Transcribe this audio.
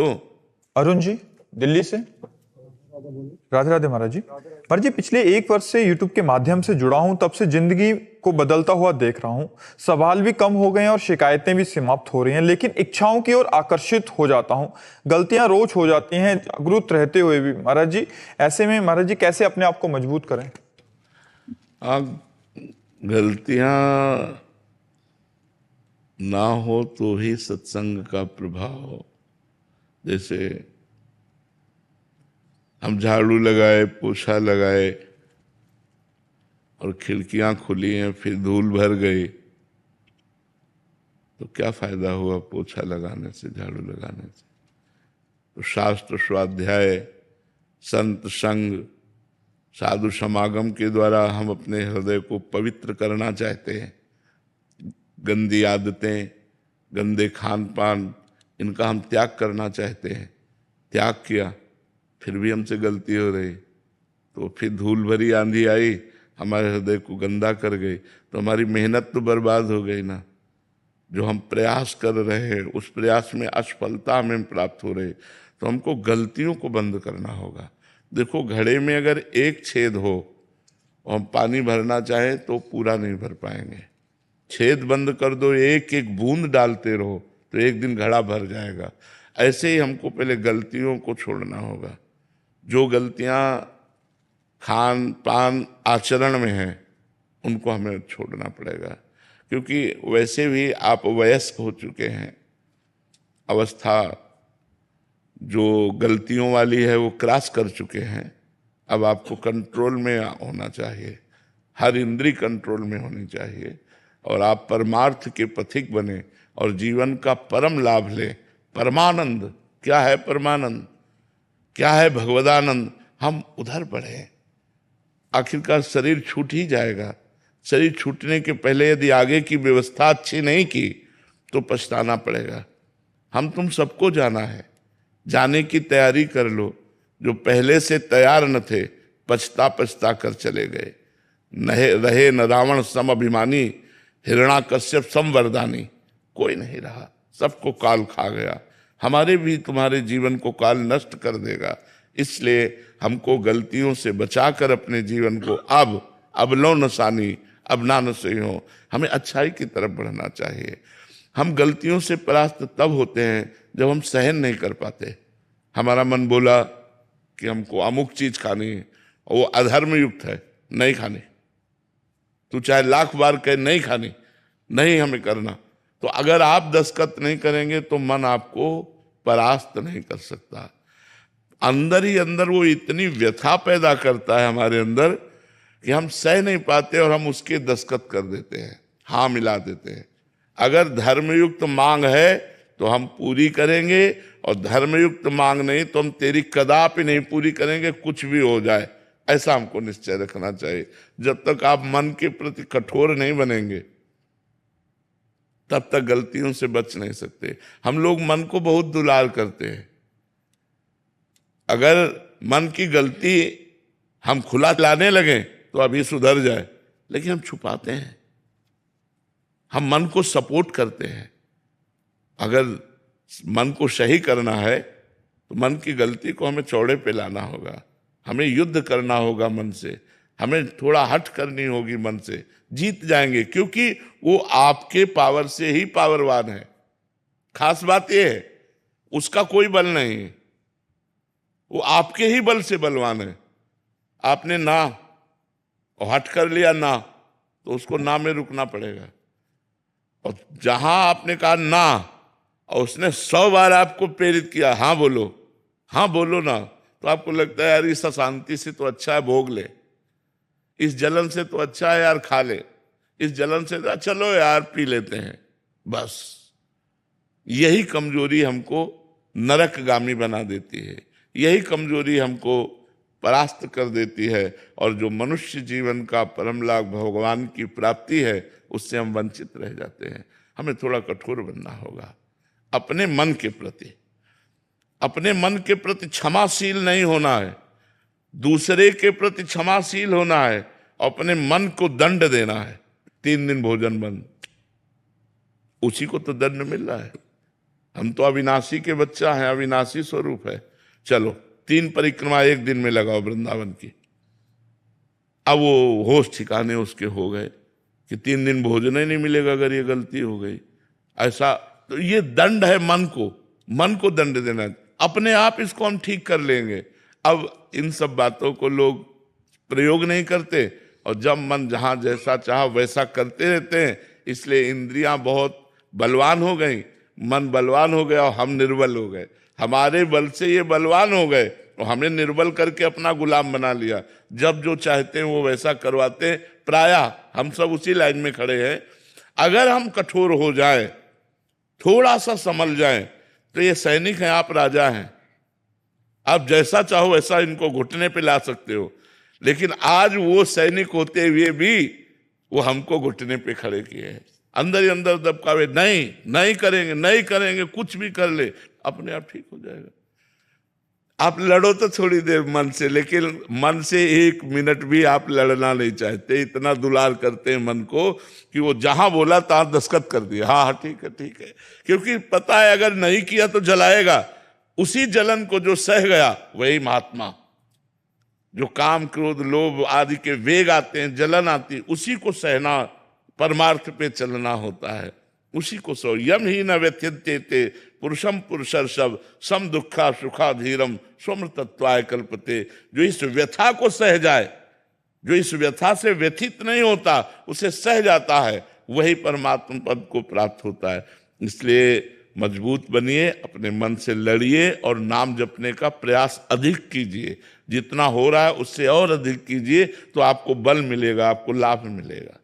तो अरुण जी, दिल्ली से। राधे राधे महाराज जी। महाराज जी, पिछले 1 वर्ष से यूट्यूब के माध्यम से जुड़ा हूं, तब से जिंदगी को बदलता हुआ देख रहा हूं। सवाल भी कम हो गए हैं और शिकायतें भी समाप्त हो रही हैं, लेकिन इच्छाओं की ओर आकर्षित हो जाता हूं। गलतियां रोज हो जाती हैं, जागरूक रहते हुए भी। महाराज जी, ऐसे में महाराज जी कैसे अपने आप को मजबूत करें? गलतियां ना हो तो ही सत्संग का प्रभाव हो। जैसे हम झाड़ू लगाए, पोछा लगाए और खिड़कियां खुली हैं, फिर धूल भर गई, तो क्या फायदा हुआ पोछा लगाने से, झाड़ू लगाने से? तो शास्त्र स्वाध्याय, संत संग, साधु समागम के द्वारा हम अपने हृदय को पवित्र करना चाहते हैं। गंदी आदतें, गंदे खान पान, इनका हम त्याग करना चाहते हैं। त्याग किया, फिर भी हमसे गलती हो रही, तो फिर धूल भरी आंधी आई, हमारे हृदय को गंदा कर गई, तो हमारी मेहनत तो बर्बाद हो गई ना। जो हम प्रयास कर रहे हैं उस प्रयास में असफलता हमें प्राप्त हो रही, तो हमको गलतियों को बंद करना होगा। देखो, घड़े में अगर एक छेद हो और हम पानी भरना चाहें तो पूरा नहीं भर पाएंगे। छेद बंद कर दो, एक एक बूंद डालते रहो, तो एक दिन घड़ा भर जाएगा। ऐसे ही हमको पहले गलतियों को छोड़ना होगा। जो गलतियां खान पान आचरण में हैं उनको हमें छोड़ना पड़ेगा, क्योंकि वैसे भी आप वयस्क हो चुके हैं। अवस्था जो गलतियों वाली है वो क्रॉस कर चुके हैं। अब आपको कंट्रोल में होना चाहिए, हर इंद्री कंट्रोल में होनी चाहिए, और आप परमार्थ के पथिक बने और जीवन का परम लाभ लें। परमानंद क्या है? परमानंद क्या है? भगवदानंद। हम उधर बढ़े, आखिरकार शरीर छूट ही जाएगा। शरीर छूटने के पहले यदि आगे की व्यवस्था अच्छी नहीं की तो पछताना पड़ेगा। हम तुम सबको जाना है, जाने की तैयारी कर लो। जो पहले से तैयार न थे, पछता पछता कर चले गए। नहे रहे न रावण सम अभिमानी, हिरणाकश्यप सम वरदानी। कोई नहीं रहा, सबको काल खा गया। हमारे भी तुम्हारे जीवन को काल नष्ट कर देगा। इसलिए हमको गलतियों से बचाकर अपने जीवन को अब लो नसानी, अब ना न सही हो, हमें अच्छाई की तरफ बढ़ना चाहिए। हम गलतियों से परास्त तब होते हैं जब हम सहन नहीं कर पाते। हमारा मन बोला कि हमको अमुक चीज खानी है और वो अधर्म युक्त है, नहीं खानी। तू चाहे लाख बार कहे नहीं खानी, नहीं हमें करना। तो अगर आप दस्तखत नहीं करेंगे तो मन आपको परास्त नहीं कर सकता। अंदर ही अंदर वो इतनी व्यथा पैदा करता है हमारे अंदर कि हम सह नहीं पाते और हम उसके दस्तखत कर देते हैं, हाँ मिला देते हैं। अगर धर्मयुक्त मांग है तो हम पूरी करेंगे, और धर्मयुक्त मांग नहीं तो हम तेरी कदापि नहीं पूरी करेंगे, कुछ भी हो जाए। ऐसा हमको निश्चय रखना चाहिए। जब तक आप मन के प्रति कठोर नहीं बनेंगे तब तक गलतियों से बच नहीं सकते। हम लोग मन को बहुत दुलार करते हैं। अगर मन की गलती हम खुला लाने लगे तो अभी सुधर जाए, लेकिन हम छुपाते हैं, हम मन को सपोर्ट करते हैं। अगर मन को सही करना है तो मन की गलती को हमें चौड़े पे लाना होगा, हमें युद्ध करना होगा मन से, हमें थोड़ा हट करनी होगी मन से। जीत जाएंगे, क्योंकि वो आपके पावर से ही पावरवान है। खास बात यह है, उसका कोई बल नहीं है, वो आपके ही बल से बलवान है। आपने ना और हट कर लिया ना, तो उसको ना में रुकना पड़ेगा। और जहां आपने कहा ना और उसने 100 बार आपको प्रेरित किया हाँ बोलो ना, तो आपको लगता है यार इस अशांति से तो अच्छा है भोग ले, इस जलन से तो अच्छा है यार खा ले, इस जलन से तो चलो यार पी लेते हैं। बस यही कमजोरी हमको नरकगामी बना देती है, यही कमजोरी हमको परास्त कर देती है, और जो मनुष्य जीवन का परम लाभ भगवान की प्राप्ति है उससे हम वंचित रह जाते हैं। हमें थोड़ा कठोर बनना होगा अपने मन के प्रति। अपने मन के प्रति क्षमाशील नहीं होना है, दूसरे के प्रति क्षमाशील होना है, अपने मन को दंड देना है। 3 दिन भोजन बंद, उसी को तो दंड मिल रहा है। हम तो अविनाशी के बच्चा हैं, अविनाशी स्वरूप है। चलो 3 परिक्रमा एक दिन में लगाओ वृंदावन की। अब वो होश ठिकाने उसके हो गए कि 3 दिन भोजन ही नहीं मिलेगा अगर ये गलती हो गई। ऐसा तो ये दंड है मन को दंड देना। अपने आप इसको हम ठीक कर लेंगे। अब इन सब बातों को लोग प्रयोग नहीं करते और जब मन जहां जैसा चाहा वैसा करते रहते हैं। इसलिए इंद्रियां बहुत बलवान हो गई, मन बलवान हो गया और हम निर्बल हो गए। हमारे बल से ये बलवान हो गए और हमने निर्बल करके अपना गुलाम बना लिया। जब जो चाहते हैं वो वैसा करवाते हैं। प्रायः हम सब उसी लाइन में खड़े हैं। अगर हम कठोर हो जाएं, थोड़ा सा संभल जाएं, तो ये सैनिक हैं, आप राजा हैं। आप जैसा चाहो वैसा इनको घुटने पे ला सकते हो। लेकिन आज वो सैनिक होते हुए भी वो हमको घुटने पे खड़े किए हैं, अंदर ही अंदर दबकावे, नहीं करेंगे, कुछ भी कर ले, अपने आप ठीक हो जाएगा। आप लड़ो तो थोड़ी देर मन से, लेकिन मन से 1 मिनट भी आप लड़ना नहीं चाहते। इतना दुलार करते हैं मन को कि वो जहां बोला तहां दस्तखत कर दिया, हाँ ठीक है, क्योंकि पता है अगर नहीं किया तो जलाएगा। उसी जलन को जो सह गया वही महात्मा। जो काम क्रोध लोभ आदि के वेग आते हैं, जलन आती है, उसी को सहना, परमार्थ पे चलना होता है, उसी को सो। यम ही न व्यथ्यते पुरुषम पुरुषर्षभ सम दुखा सुखा धीरम स्वमृतत्वाय कल्पते। जो इस व्यथा को सह जाए, जो इस व्यथा से व्यथित नहीं होता, उसे सह जाता है, वही परमात्मा पद को प्राप्त होता है। इसलिए मजबूत बनिए, अपने मन से लड़िए और नाम जपने का प्रयास अधिक कीजिए। जितना हो रहा है उससे और अधिक कीजिए, तो आपको बल मिलेगा, आपको लाभ मिलेगा।